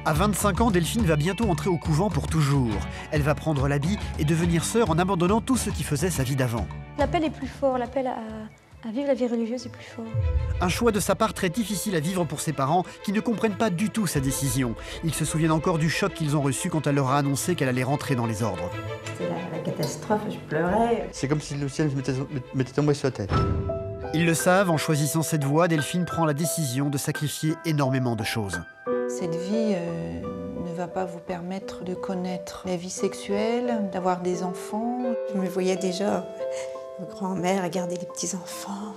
À 25 ans, Delphine va bientôt entrer au couvent pour toujours. Elle va prendre l'habit et devenir sœur en abandonnant tout ce qui faisait sa vie d'avant. L'appel est plus fort, l'appel à vivre la vie religieuse est plus fort. Un choix de sa part très difficile à vivre pour ses parents qui ne comprennent pas du tout sa décision. Ils se souviennent encore du choc qu'ils ont reçu quand elle leur a annoncé qu'elle allait rentrer dans les ordres. C'était la catastrophe, je pleurais. C'est comme si le ciel m'était tombé sur la tête. Ils le savent, en choisissant cette voie, Delphine prend la décision de sacrifier énormément de choses. Cette vie ne va pas vous permettre de connaître la vie sexuelle, d'avoir des enfants. Je me voyais déjà grand-mère à garder les petits-enfants.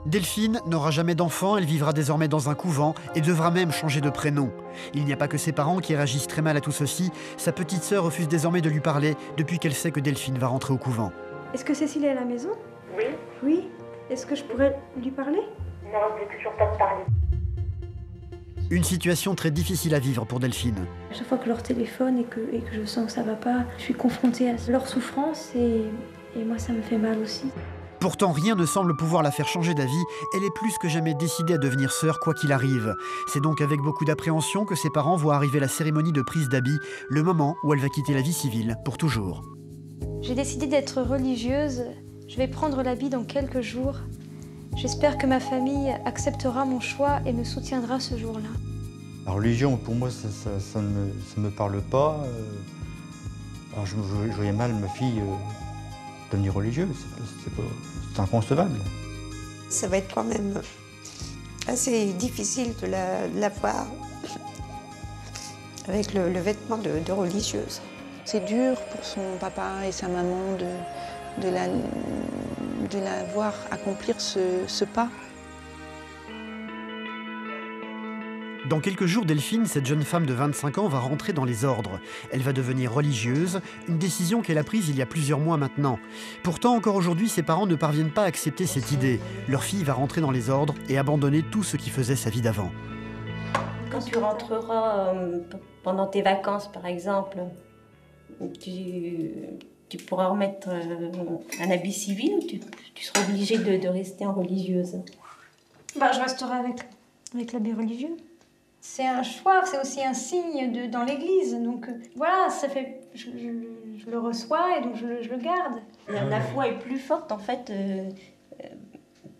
Delphine n'aura jamais d'enfant, elle vivra désormais dans un couvent et devra même changer de prénom. Il n'y a pas que ses parents qui réagissent très mal à tout ceci. Sa petite sœur refuse désormais de lui parler depuis qu'elle sait que Delphine va rentrer au couvent. Est-ce que Cécile est à la maison? Oui. Oui. Est-ce que je pourrais lui parler? Non, je ne veux toujours pas te parler. Une situation très difficile à vivre pour Delphine. À chaque fois que je leur téléphone et que je sens que ça va pas, je suis confrontée à leur souffrance et moi ça me fait mal aussi. Pourtant, rien ne semble pouvoir la faire changer d'avis. Elle est plus que jamais décidée à devenir sœur, quoi qu'il arrive. C'est donc avec beaucoup d'appréhension que ses parents voient arriver la cérémonie de prise d'habit, le moment où elle va quitter la vie civile pour toujours. J'ai décidé d'être religieuse. Je vais prendre l'habit dans quelques jours. J'espère que ma famille acceptera mon choix et me soutiendra ce jour-là. La religion, pour moi, ça ne me parle pas. Alors je voyais mal ma fille devenir religieuse. C'est inconcevable. Ça va être quand même assez difficile de la voir avec le vêtement de religieuse. C'est dur pour son papa et sa maman de la voir accomplir ce pas. Dans quelques jours, Delphine, cette jeune femme de 25 ans, va rentrer dans les ordres. Elle va devenir religieuse, une décision qu'elle a prise il y a plusieurs mois maintenant. Pourtant, encore aujourd'hui, ses parents ne parviennent pas à accepter cette idée. Leur fille va rentrer dans les ordres et abandonner tout ce qui faisait sa vie d'avant. Quand tu rentreras pendant tes vacances, par exemple, tu pourras remettre un habit civil ou tu seras obligée de rester en religieuse? Je resterai avec l'habit religieux. C'est un choix, c'est aussi un signe dans l'église. Donc voilà, ça fait, je le reçois et donc je le garde. La foi est plus forte en fait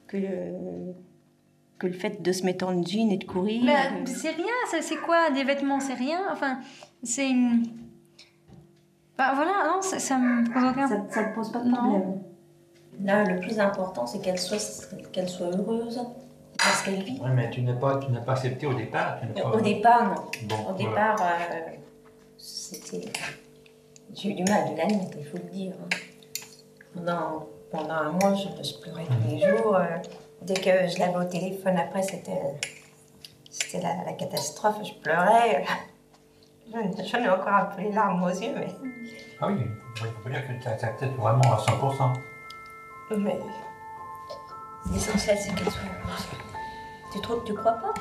que le fait de se mettre en jean et de courir. C'est rien, c'est quoi des vêtements, c'est rien. Enfin, c'est une... voilà, non, ça me pose aucun... Ça ne pose pas de problème. Là, le plus important, c'est qu'elle soit heureuse. Parce qu'elle vit. Oui, mais tu n'as pas accepté au départ. Au départ, non. Bon, au départ, c'était... J'ai eu du mal de l'admettre, il faut le dire. Pendant un mois, je pleurais tous les jours. Dès que je l'avais au téléphone, après, c'était la catastrophe. Je pleurais. J'en ai encore un peu les larmes aux yeux, mais... Ah oui, il faut pas dire que tu acceptais vraiment à 100%. Mais... l'essentiel, c'est qu'elle soit heureuse. Tu crois pas?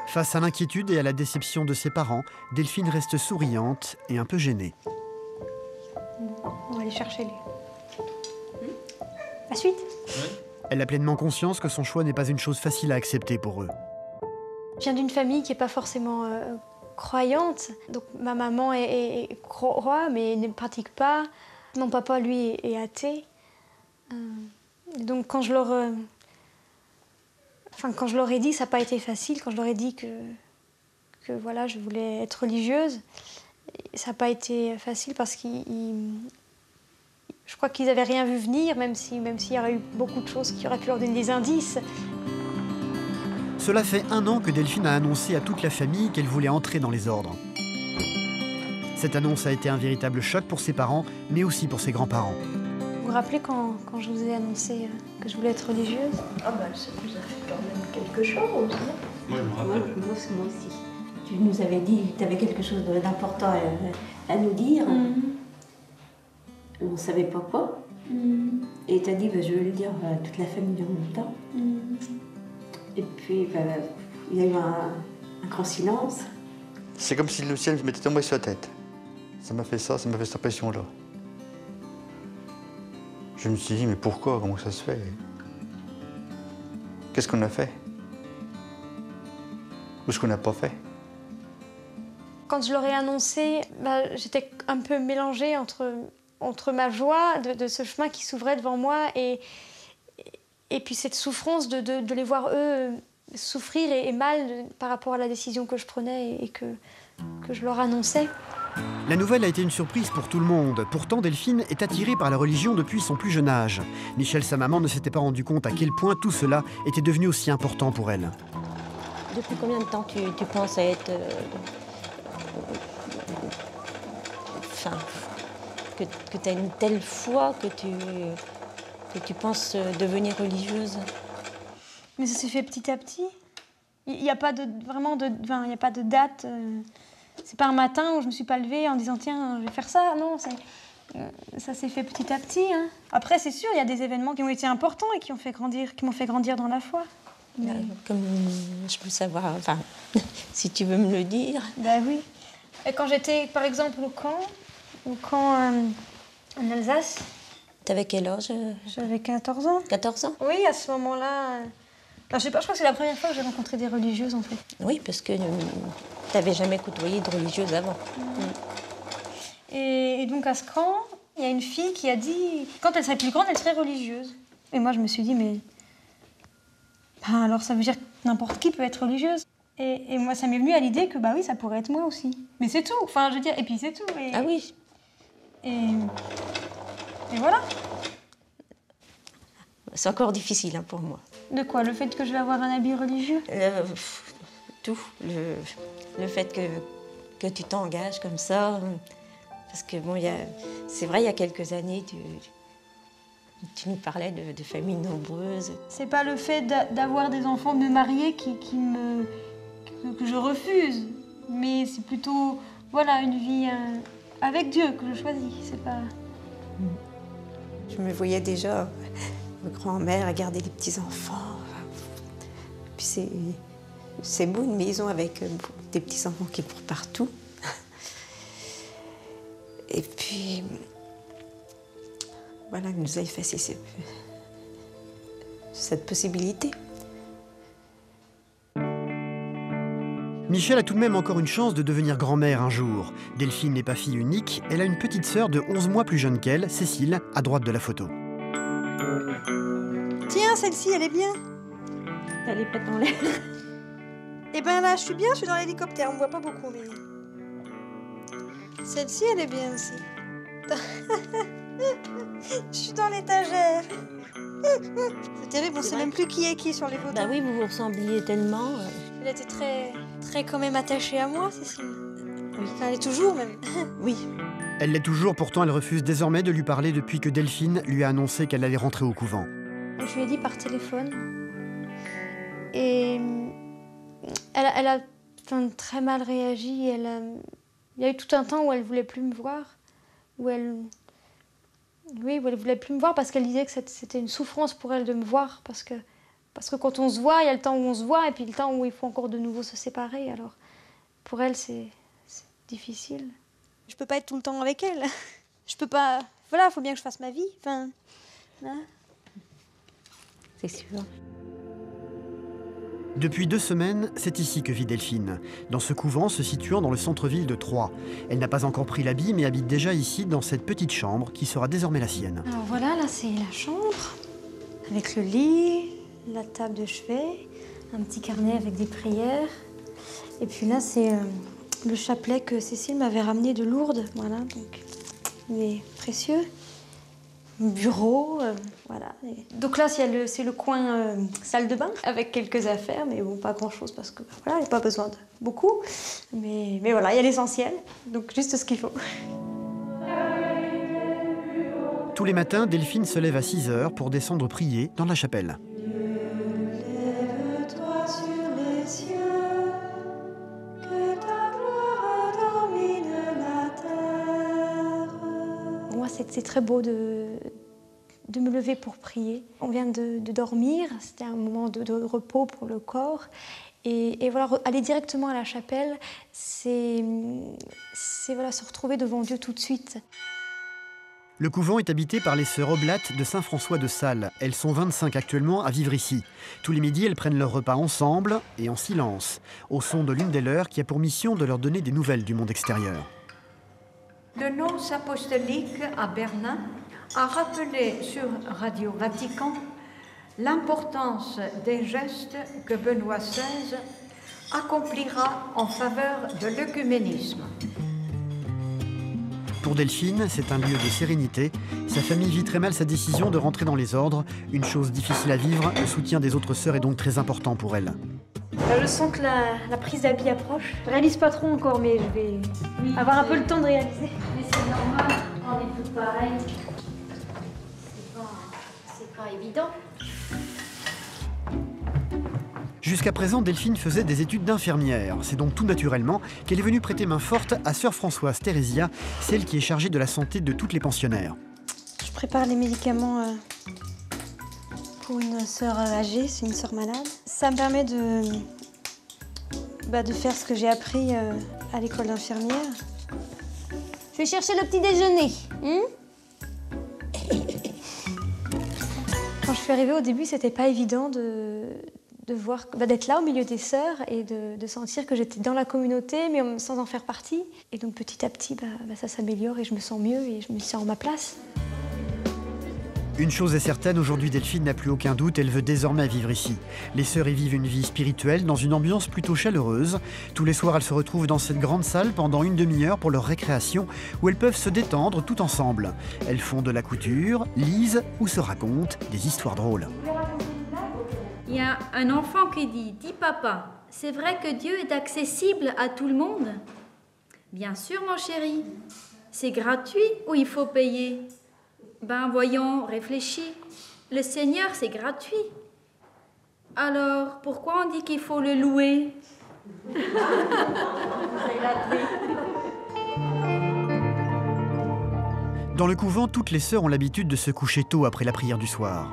Face à l'inquiétude et à la déception de ses parents, Delphine reste souriante et un peu gênée. On va aller chercher la suite. Elle a pleinement conscience que son choix n'est pas une chose facile à accepter pour eux. Je viens d'une famille qui n'est pas forcément croyante. Donc ma maman croit, mais ne pratique pas. Mon papa, lui, est athée. Donc quand je leur ai dit, ça n'a pas été facile. Quand je leur ai dit que voilà, je voulais être religieuse, ça n'a pas été facile parce je crois qu'ils n'avaient rien vu venir, même s'il y aurait eu beaucoup de choses qui auraient pu leur donner des indices. Cela fait 1 an que Delphine a annoncé à toute la famille qu'elle voulait entrer dans les ordres. Cette annonce a été un véritable choc pour ses parents, mais aussi pour ses grands-parents. Vous vous rappelez quand je vous ai annoncé que je voulais être religieuse? Ah ça nous a fait quand même quelque chose. Moi, je me rappelle. Moi aussi. Tu nous avais dit que tu avais quelque chose d'important à nous dire. On ne savait pas quoi. Et tu as dit, je vais le dire à toute la famille en même temps. Et puis, il y a eu un grand silence. C'est comme si le ciel m'était tombé sur la tête. Ça m'a fait cette impression-là. Je me suis dit, mais pourquoi? Comment ça se fait? Qu'est-ce qu'on a fait? ou ce qu'on n'a pas fait. Quand je leur ai annoncé, j'étais un peu mélangée entre ma joie de ce chemin qui s'ouvrait devant moi et puis cette souffrance de les voir eux souffrir et mal par rapport à la décision que je prenais et que je leur annonçais. La nouvelle a été une surprise pour tout le monde. Pourtant, Delphine est attirée par la religion depuis son plus jeune âge. Michel, sa maman, ne s'était pas rendu compte à quel point tout cela était devenu aussi important pour elle. Depuis combien de temps tu penses à être... Enfin, que tu as une telle foi que tu penses devenir religieuse? Mais ça s'est fait petit à petit. Il n'y a pas il n'y a pas de date. C'est pas un matin où je me suis pas levée en disant tiens, je vais faire ça. Non, ça s'est fait petit à petit. Hein. Après, c'est sûr, il y a des événements qui ont été importants et qui m'ont fait grandir dans la foi. Mais... Comme je peux savoir, enfin, si tu veux me le dire. Ben oui. Et quand j'étais, par exemple, au camp en Alsace. T'avais quel âge? J'avais 14 ans. 14 ans? Oui, à ce moment-là. Je sais pas, je crois que c'est la première fois que j'ai rencontré des religieuses, en fait. Oui, parce que t'avais jamais côtoyé de religieuses avant. Et donc, à ce camp, il y a une fille qui a dit, quand elle serait plus grande, elle serait religieuse. Et moi, je me suis dit, mais... alors, ça veut dire que n'importe qui peut être religieuse. Et moi, ça m'est venu à l'idée que, oui, ça pourrait être moi aussi. Mais c'est tout, enfin, je veux dire, et puis c'est tout. Ah oui. Et voilà. C'est encore difficile pour moi. De quoi? Le fait que je vais avoir un habit religieux? Tout. Le fait que tu t'engages comme ça. Parce que, bon, c'est vrai, il y a quelques années, tu nous parlais de familles nombreuses. C'est pas le fait d'avoir des enfants, de me marier que je refuse. Mais c'est plutôt, voilà, une vie avec Dieu que je choisis. C'est pas... Je me voyais déjà, grand-mère, à garder les petits-enfants. Puis c'est beau, une maison avec des petits-enfants qui courent partout. Et puis, voilà, il nous a effacé cette possibilité. Michel a tout de même encore une chance de devenir grand-mère un jour. Delphine n'est pas fille unique, elle a une petite sœur de 11 mois plus jeune qu'elle, Cécile, à droite de la photo. Tiens, celle-ci, elle est bien. Elle est pas dans l'air. Eh ben là, je suis bien, je suis dans l'hélicoptère, on me voit pas beaucoup, mais... Celle-ci, elle est bien aussi. Je suis dans l'étagère. C'est terrible, on sait même plus qui est qui sur les photos. Bah oui, vous vous ressembliez tellement. Elle était très quand même attachée à moi, Cécile. Oui. Enfin, elle est toujours même. Oui. Elle l'est toujours, pourtant elle refuse désormais de lui parler depuis que Delphine lui a annoncé qu'elle allait rentrer au couvent. Je lui ai dit par téléphone. Et elle a très mal réagi. Il y a eu tout un temps où elle voulait plus me voir. Où elle voulait plus me voir parce qu'elle disait que c'était une souffrance pour elle de me voir. Parce que quand on se voit, il y a le temps où on se voit et puis le temps où il faut encore de nouveau se séparer. Alors pour elle, c'est difficile. Je peux pas être tout le temps avec elle. Je peux pas... Voilà, il faut bien que je fasse ma vie. Enfin... Hein. C'est sûr. Depuis 2 semaines, c'est ici que vit Delphine, dans ce couvent se situant dans le centre-ville de Troyes. Elle n'a pas encore pris l'habit, mais habite déjà ici, dans cette petite chambre qui sera désormais la sienne. Alors voilà, là c'est la chambre, avec le lit, la table de chevet, un petit carnet avec des prières. Et puis là, c'est le chapelet que Cécile m'avait ramené de Lourdes. Voilà, donc il est précieux. Bureau, voilà. Donc là, c'est le coin salle de bain, avec quelques affaires, mais bon, pas grand-chose, parce que voilà, il n'y a pas besoin de beaucoup. Mais voilà, il y a l'essentiel, donc juste ce qu'il faut. Tous les matins, Delphine se lève à 6 h pour descendre prier dans la chapelle. Lève-toi sur les cieux, que ta gloire domine la terre. Pour moi, c'est très beau de me lever pour prier. On vient de dormir, c'était un moment de repos pour le corps. Et voilà, aller directement à la chapelle, c'est voilà, se retrouver devant Dieu tout de suite. Le couvent est habité par les sœurs Oblates de Saint-François de Sales. Elles sont 25 actuellement à vivre ici. Tous les midis, elles prennent leur repas ensemble et en silence, au son de l'une des leurs qui a pour mission de leur donner des nouvelles du monde extérieur. Le nonce apostolique à Berlin a rappelé sur Radio Vatican l'importance des gestes que Benoît XVI accomplira en faveur de l'œcuménisme. Pour Delphine, c'est un lieu de sérénité. Sa famille vit très mal sa décision de rentrer dans les ordres. Une chose difficile à vivre, le soutien des autres sœurs est donc très important pour elle. Je sens que la prise d'habit approche. Je réalise pas trop encore, mais je vais avoir un peu le temps de réaliser. Mais c'est normal, on est tous pareils. C'est pas évident. Jusqu'à présent, Delphine faisait des études d'infirmière. C'est donc tout naturellement qu'elle est venue prêter main forte à sœur Françoise Thérésia, celle qui est chargée de la santé de toutes les pensionnaires. Je prépare les médicaments pour une sœur âgée, c'est une sœur malade. Ça me permet de faire ce que j'ai appris à l'école d'infirmière. Je vais chercher le petit déjeuner. Quand je suis arrivée au début, c'était pas évident de voir, d'être là au milieu des sœurs et de sentir que j'étais dans la communauté, mais sans en faire partie. Et donc petit à petit, ça s'améliore et je me sens mieux et je me sens en ma place. Une chose est certaine, aujourd'hui Delphine n'a plus aucun doute, elle veut désormais vivre ici. Les sœurs y vivent une vie spirituelle dans une ambiance plutôt chaleureuse. Tous les soirs, elles se retrouvent dans cette grande salle pendant une demi-heure pour leur récréation, où elles peuvent se détendre tout ensemble. Elles font de la couture, lisent ou se racontent des histoires drôles. Il y a un enfant qui dit « Dis papa, c'est vrai que Dieu est accessible à tout le monde ?» « Bien sûr mon chéri. C'est gratuit ou il faut payer ?» Ben voyons, réfléchis. Le Seigneur, c'est gratuit. Alors, pourquoi on dit qu'il faut le louer? Dans le couvent, toutes les sœurs ont l'habitude de se coucher tôt après la prière du soir.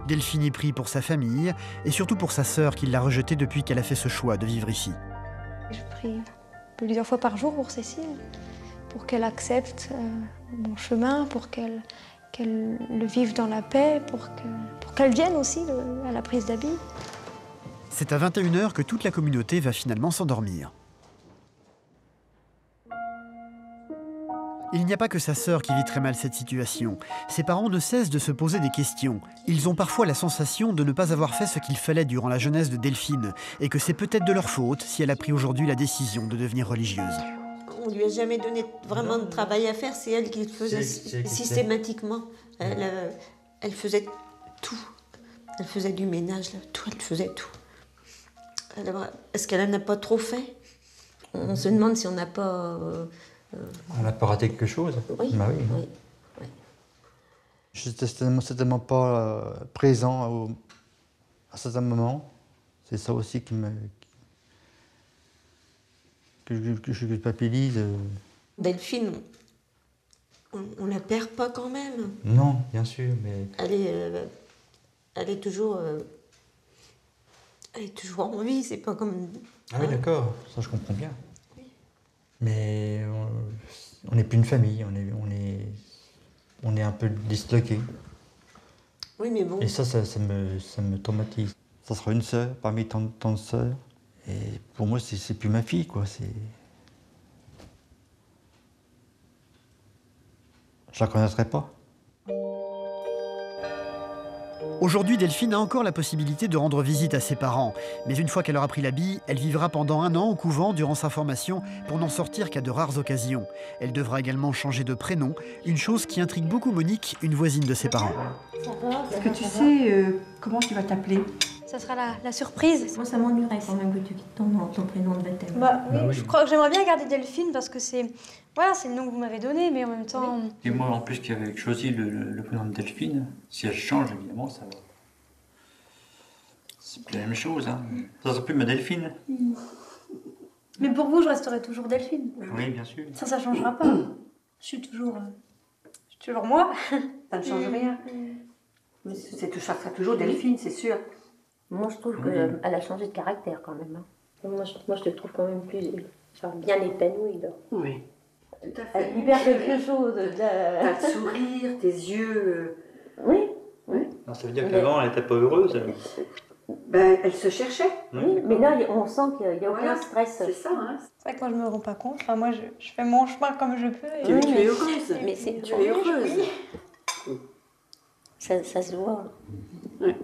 Delphine y prie pour sa famille et surtout pour sa sœur qui l'a rejetée depuis qu'elle a fait ce choix de vivre ici. Je prie plusieurs fois par jour pour Cécile, pour qu'elle accepte mon chemin, pour qu'elle le vive dans la paix, pour qu'elle vienne aussi à la prise d'habit. C'est à 21h que toute la communauté va finalement s'endormir. Il n'y a pas que sa sœur qui vit très mal cette situation. Ses parents ne cessent de se poser des questions. Ils ont parfois la sensation de ne pas avoir fait ce qu'il fallait durant la jeunesse de Delphine, et que c'est peut-être de leur faute si elle a pris aujourd'hui la décision de devenir religieuse. On lui a jamais donné vraiment de travail à faire, c'est elle qui le faisait systématiquement. Elle faisait tout. Elle faisait du ménage, là, tout, elle faisait tout. Est-ce qu'elle n'en a pas trop fait? On se demande si on n'a pas... On n'a pas raté quelque chose? Oui. Bah oui. Oui. Oui. Je n'étais certainement pas présent à certains moments. C'est ça aussi que je culpabilise. Delphine, on la perd pas quand même. Non, bien sûr, mais... Elle est toujours en vie, c'est pas comme... Ah oui, d'accord, ça je comprends bien. Oui. Mais on n'est plus une famille, on est un peu disloqués. Oui, mais bon... Et ça me traumatise. Ça sera une sœur parmi tant de sœurs. Et pour moi, c'est plus ma fille, quoi. Je la connaîtrai pas. Aujourd'hui, Delphine a encore la possibilité de rendre visite à ses parents. Mais une fois qu'elle aura pris l'habit, elle vivra pendant 1 an au couvent durant sa formation pour n'en sortir qu'à de rares occasions. Elle devra également changer de prénom, une chose qui intrigue beaucoup Monique, une voisine de ses parents. Est-ce que tu sais comment tu vas t'appeler? Ça sera la surprise. Moi, ça m'ennuierait quand même que tu quittes ton prénom de baptême. Oui, je crois que j'aimerais bien garder Delphine parce que c'est le nom que vous m'avez donné, mais en même temps... Et moi, en plus, qui avais choisi le prénom de Delphine, si elle change, évidemment, ça va. C'est plus la même chose, hein. Ça sera plus ma Delphine. Mais pour vous, je resterai toujours Delphine. Oui, bien sûr. Ça changera pas. Je suis toujours moi. Ça ne change rien. Mais ça sera toujours Delphine, c'est sûr. Moi, je trouve qu'elle a changé de caractère quand même. Hein. Moi, je te trouve quand même plus bien épanouie. Là. Oui. Tout à fait. Elle libère quelque chose. T'as le sourire, tes yeux. Oui. Alors, ça veut dire qu'avant, elle n'était pas heureuse. Ben, elle se cherchait. Oui, mais là, on sent qu'il n'y a aucun stress. C'est ça, hein. C'est vrai que moi, je me rends pas compte. Enfin, moi, je fais mon chemin comme je peux. Tu es heureuse. Mais c'est tu es heureuse. Ça se voit. Ouais.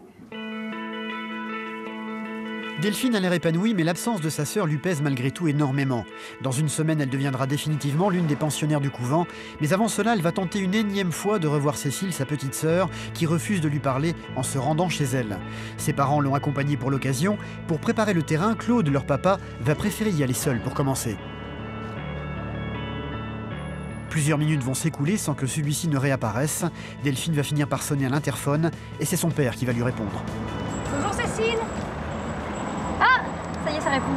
Delphine a l'air épanouie, mais l'absence de sa sœur lui pèse malgré tout énormément. Dans une semaine, elle deviendra définitivement l'une des pensionnaires du couvent. Mais avant cela, elle va tenter une énième fois de revoir Cécile, sa petite sœur, qui refuse de lui parler en se rendant chez elle. Ses parents l'ont accompagnée pour l'occasion. Pour préparer le terrain, Claude, leur papa, va préférer y aller seul pour commencer. Plusieurs minutes vont s'écouler sans que celui-ci ne réapparaisse. Delphine va finir par sonner à l'interphone et c'est son père qui va lui répondre. Bonjour Cécile. Ah, ça y est, ça répond.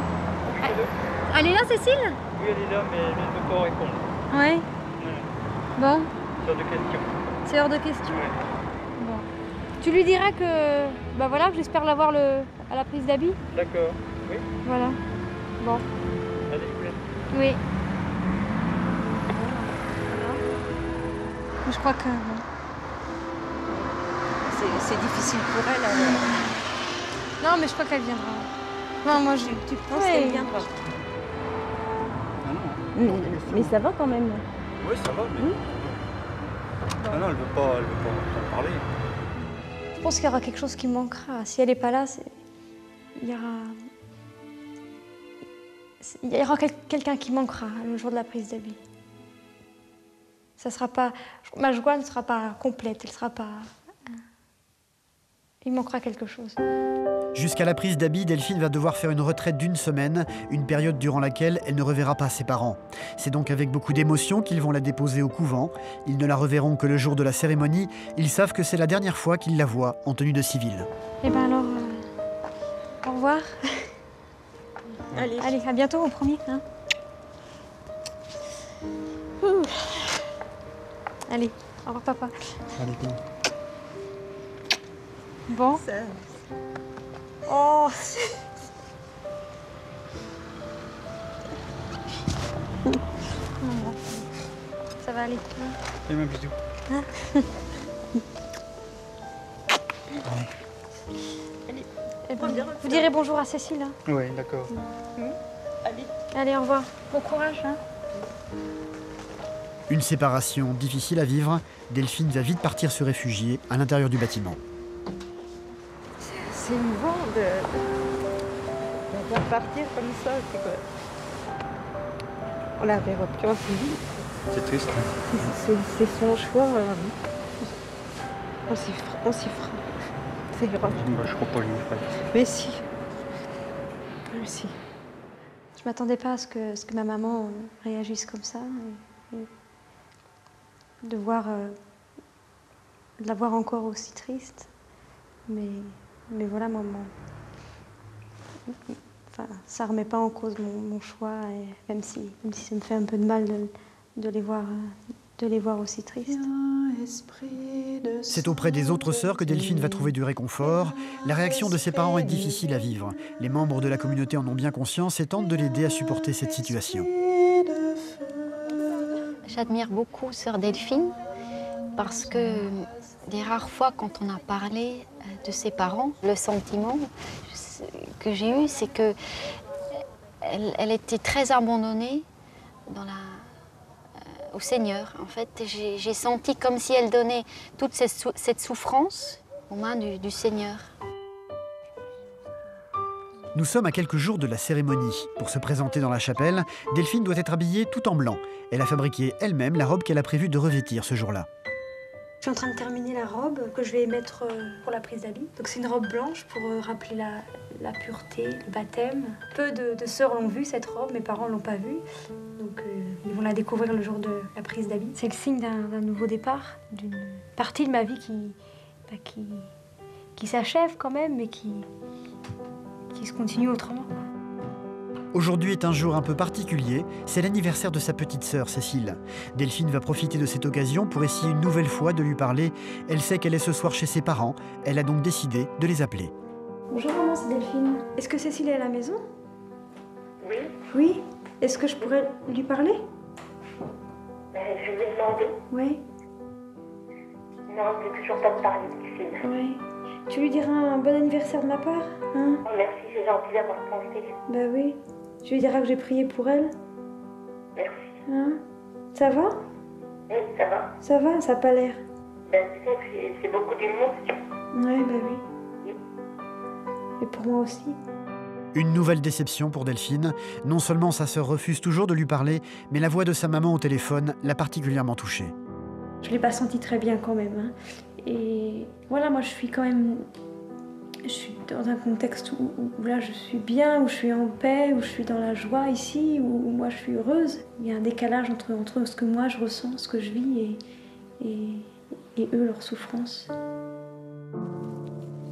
Elle est là, Cécile? Oui, elle est là, mais elle ne peut pas répondre. Ouais. Bon. C'est hors de question. C'est hors de question. Bon. Tu lui diras que, bah voilà, que j'espère l'avoir à la prise d'habit. D'accord. Oui. Voilà. Bon. Allez, je vous laisse. Oui. Je crois que... Bon. C'est difficile pour elle. Non, mais je crois qu'elle viendra. Non, moi, Tu penses qu'elle viendra? Mais ça va quand même. Oui, ça va, mais... Ah non, elle ne veut pas en parler. Je pense qu'il y aura quelque chose qui manquera. Si elle n'est pas là, il y aura quelqu'un qui manquera le jour de la prise d'habit. Ça sera pas... Ma joie ne sera pas complète, elle sera pas... Il manquera quelque chose. Jusqu'à la prise d'habit, Delphine va devoir faire une retraite d'1 semaine, une période durant laquelle elle ne reverra pas ses parents. C'est donc avec beaucoup d'émotion qu'ils vont la déposer au couvent. Ils ne la reverront que le jour de la cérémonie. Ils savent que c'est la dernière fois qu'ils la voient en tenue de civil. Eh ben alors, au revoir. Allez, à bientôt au premier. Hein. Allez, au revoir papa. Bon. Oh. Ça va aller. Et un bisou. Hein. Allez. Eh ben, vous direz bonjour à Cécile. Hein. Oui, d'accord. Allez, au revoir. Bon courage. Hein. Une séparation difficile à vivre. Delphine va vite partir se réfugier à l'intérieur du bâtiment. C'est émouvant de partir comme ça. On la verra plus assez vite. C'est triste. C'est son choix. On s'y fera. C'est grave. Moi, je crois pas lui faire. Mais si. Mais si. Je m'attendais pas à ce que ma maman réagisse comme ça. Et de la voir encore aussi triste. Mais voilà, maman. Enfin, ça remet pas en cause mon choix, et même si ça me fait un peu de mal de les voir aussi tristes. C'est auprès des autres sœurs que Delphine va trouver du réconfort. La réaction de ses parents est difficile à vivre. Les membres de la communauté en ont bien conscience et tentent de l'aider à supporter cette situation. J'admire beaucoup sœur Delphine parce que des rares fois quand on a parlé de ses parents, le sentiment que j'ai eu, c'est que elle était très abandonnée au Seigneur. En fait, j'ai senti comme si elle donnait toute cette souffrance aux mains du Seigneur. Nous sommes à quelques jours de la cérémonie. Pour se présenter dans la chapelle, Delphine doit être habillée tout en blanc. Elle a fabriqué elle-même la robe qu'elle a prévu de revêtir ce jour-là. Je suis en train de terminer la robe que je vais mettre pour la prise d'habit. Donc c'est une robe blanche pour rappeler la pureté, le baptême. Peu de sœurs l'ont vue cette robe, mes parents l'ont pas vue. Donc ils vont la découvrir le jour de la prise d'habit. C'est le signe d'un nouveau départ, d'une partie de ma vie qui s'achève quand même, mais qui se continue autrement. Aujourd'hui est un jour un peu particulier, c'est l'anniversaire de sa petite sœur Cécile. Delphine va profiter de cette occasion pour essayer une nouvelle fois de lui parler. Elle sait qu'elle est ce soir chez ses parents, elle a donc décidé de les appeler. Bonjour maman, c'est Delphine. Est-ce que Cécile est à la maison? Oui. Oui. Est-ce que je pourrais lui parler? Je lui ai demandé. Oui. Non, elle ne veut toujours pas me parler, Delphine. Oui. Tu lui diras un bon anniversaire de ma part, hein? Oh, merci, c'est gentil d'avoir pensé. Bah oui. Tu lui diras que j'ai prié pour elle. Merci. Hein? Ça va? Oui, ça va. Ça va, ça n'a pas l'air. Ben, tu sais, c'est beaucoup d'humour. Ouais, bah oui. Et pour moi aussi. Une nouvelle déception pour Delphine. Non seulement sa sœur refuse toujours de lui parler, mais la voix de sa maman au téléphone l'a particulièrement touchée. Je ne l'ai pas senti très bien quand même. Hein. Et voilà, moi je suis quand même... Je suis dans un contexte où là je suis bien, où je suis en paix, où je suis dans la joie ici, où moi je suis heureuse. Il y a un décalage entre ce que moi je ressens, ce que je vis et eux, leur souffrance.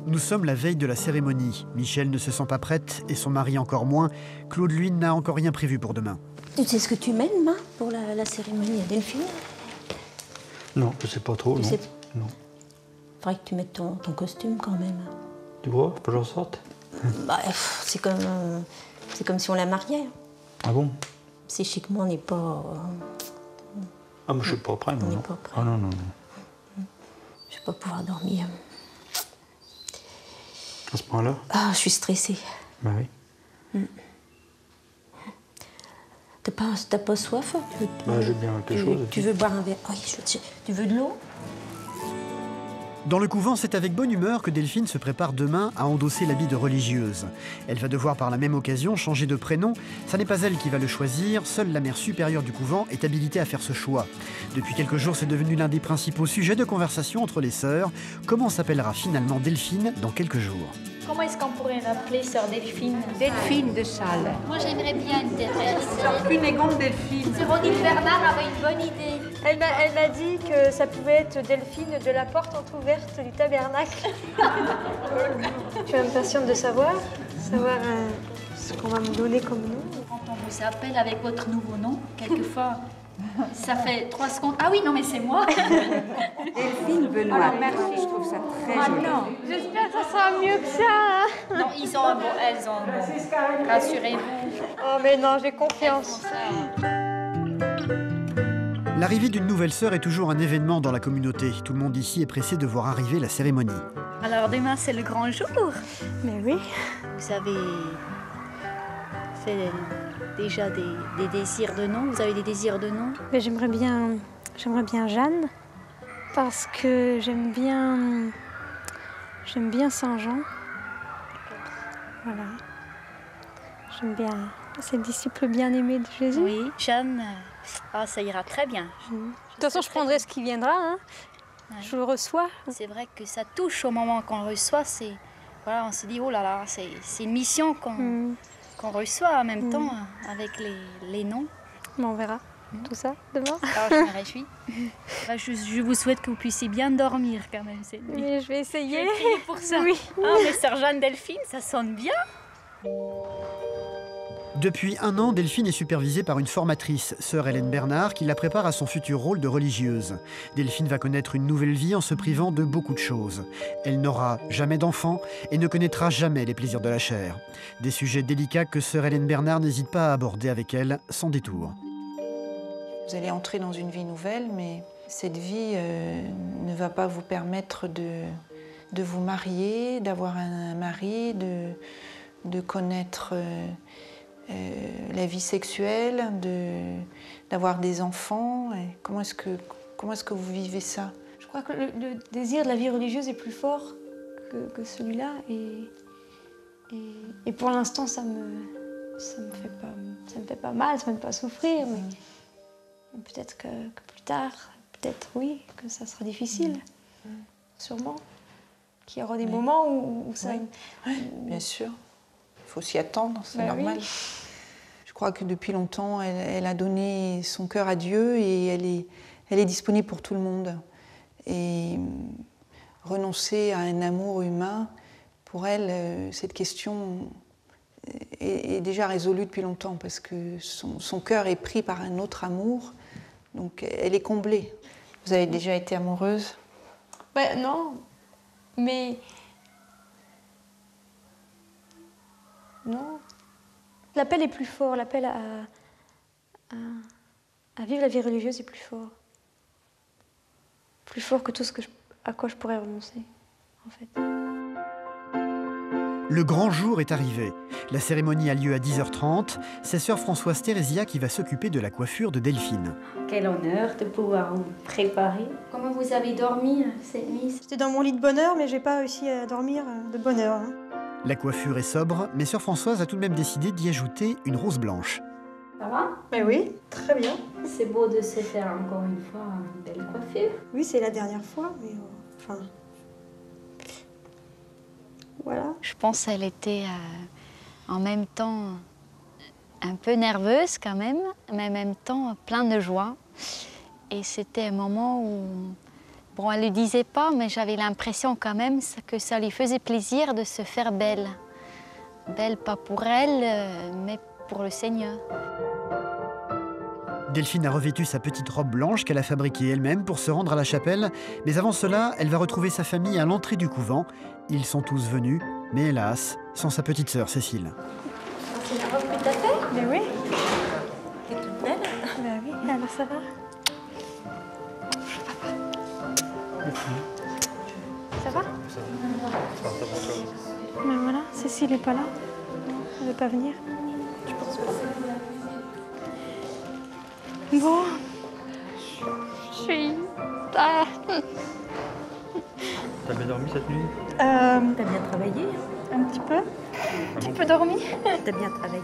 Nous sommes la veille de la cérémonie. Michel ne se sent pas prête et son mari encore moins. Claude, lui, n'a encore rien prévu pour demain. Tu sais ce que tu mènes, ma, pour la cérémonie à Delphine? Non, je sais pas trop, non. Non. Faudrait que tu mettes ton costume quand même. Tu vois, faut que je ressorte. Bah, c'est comme si on la mariait. Ah bon? Psychiquement, on n'est pas... Ah, mais je suis pas prêt, non. On n'est pas prêt. Ah non, non, non. Je vais pas pouvoir dormir. À ce point-là? Ah, je suis stressée. Bah oui. T'as pas soif? Bah, j'ai bien quelque chose. Tu veux boire un verre? Oui, tu veux de l'eau? Dans le couvent, c'est avec bonne humeur que Delphine se prépare demain à endosser l'habit de religieuse. Elle va devoir par la même occasion changer de prénom. Ça n'est pas elle qui va le choisir, seule la mère supérieure du couvent est habilitée à faire ce choix. Depuis quelques jours, c'est devenu l'un des principaux sujets de conversation entre les sœurs. Comment s'appellera finalement Delphine dans quelques jours? Comment est-ce qu'on pourrait l'appeler, sœur Delphine? Delphine de Sales. Moi, j'aimerais bien une Sœur Cunégonde Delphine. Rodine Bernard avait une bonne idée. Elle m'a dit que ça pouvait être Delphine de la porte entrouverte du tabernacle. Je suis impatiente de savoir ce qu'on va me donner comme nom. Quand on vous appelle avec votre nouveau nom, quelquefois, ça fait 3 secondes. Ah oui, non, mais c'est moi. Delphine Benoît. Alors, merci, je trouve ça très joli. Non. J'espère que ça sera mieux que ça. Hein. Non, ils ont un bon, elles ont un bon. Rassurez-vous. Oh, mais non, j'ai confiance. L'arrivée d'une nouvelle sœur est toujours un événement dans la communauté. Tout le monde ici est pressé de voir arriver la cérémonie. Alors demain, c'est le grand jour. Mais oui. Vous avez fait déjà des désirs de nom? Vous avez des désirs de nom? Mais j'aimerais bien Jeanne, parce que j'aime bien Saint-Jean. Voilà. J'aime bien. C'est le disciple bien-aimé de Jésus. Oui, Jeanne, ça ira très bien. De toute façon, je prendrai ce qui viendra. Hein. Ouais. Je le reçois. C'est vrai que ça touche au moment qu'on le reçoit. Voilà, on se dit, oh là là, c'est une mission qu'on reçoit en même temps avec les noms. Mais on verra tout ça demain. Alors, je me réjouis. Je vous souhaite que vous puissiez bien dormir quand même cette nuit. Mais je vais essayer. Je vais prier pour ça. Oui. Ah, mais sœur Jeanne Delphine, ça sonne bien. Depuis 1 an, Delphine est supervisée par une formatrice, sœur Hélène Bernard, qui la prépare à son futur rôle de religieuse. Delphine va connaître une nouvelle vie en se privant de beaucoup de choses. Elle n'aura jamais d'enfant et ne connaîtra jamais les plaisirs de la chair. Des sujets délicats que sœur Hélène Bernard n'hésite pas à aborder avec elle sans détour. Vous allez entrer dans une vie nouvelle, mais cette vie ne va pas vous permettre de vous marier, d'avoir un mari, de connaître la vie sexuelle, d'avoir des enfants. Et comment est-ce que vous vivez ça? Je crois que le désir de la vie religieuse est plus fort que celui-là. Et pour l'instant, ça me fait pas mal, ça me fait pas souffrir. Mais peut-être que plus tard, peut-être oui, que ça sera difficile. Sûrement. Qu'il y aura des moments où ça... Oui, bien sûr. Il faut s'y attendre, c'est normal. Oui. Je crois que depuis longtemps, elle a donné son cœur à Dieu et elle est disponible pour tout le monde. Et renoncer à un amour humain, pour elle, cette question est déjà résolue depuis longtemps parce que son cœur est pris par un autre amour, donc elle est comblée. Vous avez déjà été amoureuse? Ben non, mais... Non. L'appel est plus fort, l'appel à à vivre la vie religieuse est plus fort. Plus fort que tout ce à quoi je pourrais renoncer, en fait. Le grand jour est arrivé. La cérémonie a lieu à 10h30. C'est sœur Françoise Thérésia qui va s'occuper de la coiffure de Delphine. Quel honneur de pouvoir vous préparer. Comment vous avez dormi cette nuit? J'étais dans mon lit de bonheur, mais j'ai pas réussi à dormir de bonheur. La coiffure est sobre, mais sœur Françoise a tout de même décidé d'y ajouter une rose blanche. Ça va? Oui, très bien. C'est beau de se faire encore une fois une belle coiffure. Oui, c'est la dernière fois, mais enfin... Voilà. Je pense qu'elle était en même temps un peu nerveuse quand même, mais en même temps plein de joie. Et c'était un moment où, bon, elle ne le disait pas, mais j'avais l'impression quand même que ça lui faisait plaisir de se faire belle. Belle pas pour elle, mais pour le Seigneur. Delphine a revêtu sa petite robe blanche qu'elle a fabriquée elle-même pour se rendre à la chapelle. Mais avant cela, elle va retrouver sa famille à l'entrée du couvent. Ils sont tous venus, mais hélas, sans sa petite sœur Cécile. C'est la robe que t'as fait? Mais oui. T'es toute belle? Ben oui, alors ça va. Ça va? Ben voilà, Cécile n'est pas là. Elle ne veut pas venir. Je pense pas. Bon, je suis... T'as bien dormi cette nuit? T'as bien travaillé? Un petit peu. Un petit peu dormi. T'as bien travaillé.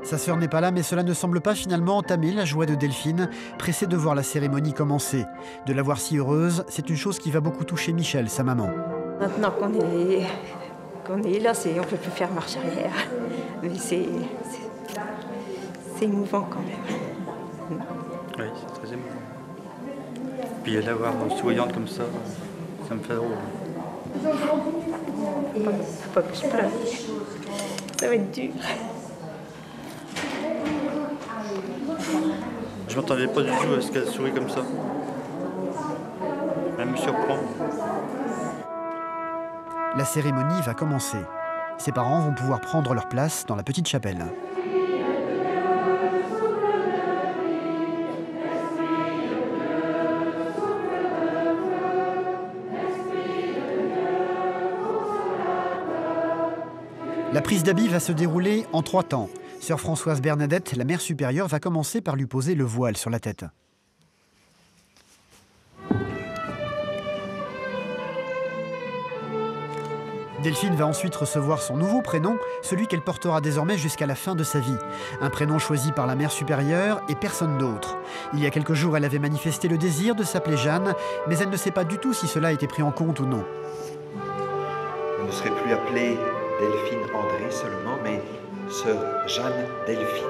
Sa sœur n'est pas là, mais cela ne semble pas finalement entamer la joie de Delphine, pressée de voir la cérémonie commencer. De la voir si heureuse, c'est une chose qui va beaucoup toucher Michel, sa maman. Maintenant qu'on est là, on ne peut plus faire marche arrière. Mais c'est émouvant quand même. Oui, c'est très émouvant. Puis la voir souriante comme ça me fait drôle. Faut pas que je pleure. Ça va être dur. Je m'attendais pas du tout à ce qu'elle sourit comme ça. Elle me surprend. La cérémonie va commencer. Ses parents vont pouvoir prendre leur place dans la petite chapelle. La prise d'habit va se dérouler en 3 temps. Sœur Françoise Bernadette, la mère supérieure, va commencer par lui poser le voile sur la tête. Delphine va ensuite recevoir son nouveau prénom, celui qu'elle portera désormais jusqu'à la fin de sa vie. Un prénom choisi par la mère supérieure et personne d'autre. Il y a quelques jours, elle avait manifesté le désir de s'appeler Jeanne, mais elle ne sait pas du tout si cela a été pris en compte ou non. Je ne serai plus appelée Delphine André seulement, mais sœur Jeanne Delphine.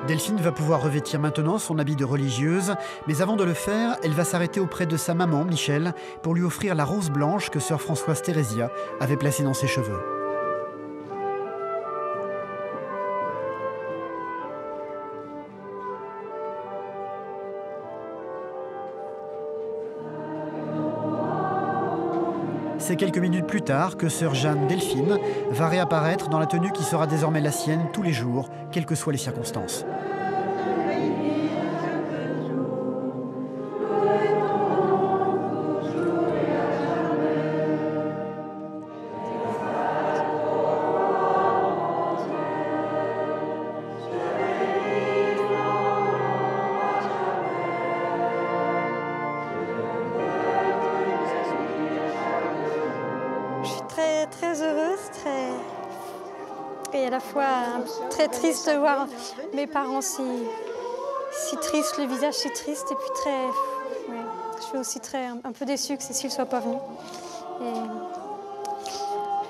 Delphine va pouvoir revêtir maintenant son habit de religieuse, mais avant de le faire, elle va s'arrêter auprès de sa maman, Michel, pour lui offrir la rose blanche que sœur Françoise Thérésia avait placée dans ses cheveux. C'est quelques minutes plus tard que sœur Jeanne Delphine va réapparaître dans la tenue qui sera désormais la sienne tous les jours, quelles que soient les circonstances. Très heureuse, et à la fois très triste de voir mes parents si tristes, le visage si triste, et puis je suis aussi un peu déçue que Cécile soit pas venue. Et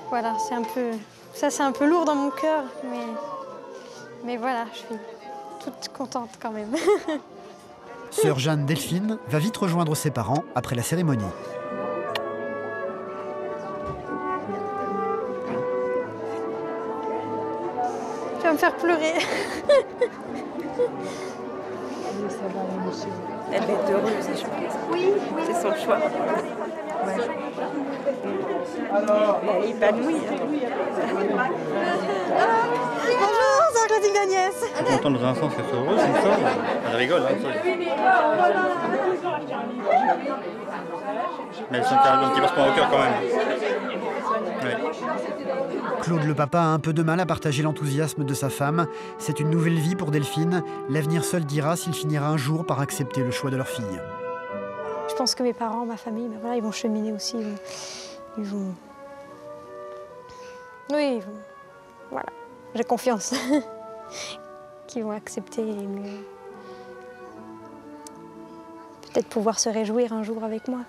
voilà, c'est un peu lourd dans mon cœur, mais voilà, je suis toute contente quand même. Sœur Jeanne Delphine va vite rejoindre ses parents après la cérémonie. Tu vas me faire pleurer. Elle va être heureuse, je pense. Oui, c'est son choix. Ouais. Elle est épanouie. Bonjour, c'est Claudine Agnès. Je suis content dans un sens qu'elle soit heureuse, comme ça. Elle rigole, hein, ça. Mais elle sent qu'elle a un petit passement au cœur quand même. Ouais. Claude le papa a un peu de mal à partager l'enthousiasme de sa femme. C'est une nouvelle vie pour Delphine. L'avenir seul dira s'il finira un jour par accepter le choix de leur fille. Je pense que mes parents, ma famille, ben voilà, ils vont cheminer aussi. Ils vont... Oui, ils vont... Voilà. J'ai confiance qu'ils vont accepter et mieux. Peut-être pouvoir se réjouir un jour avec moi.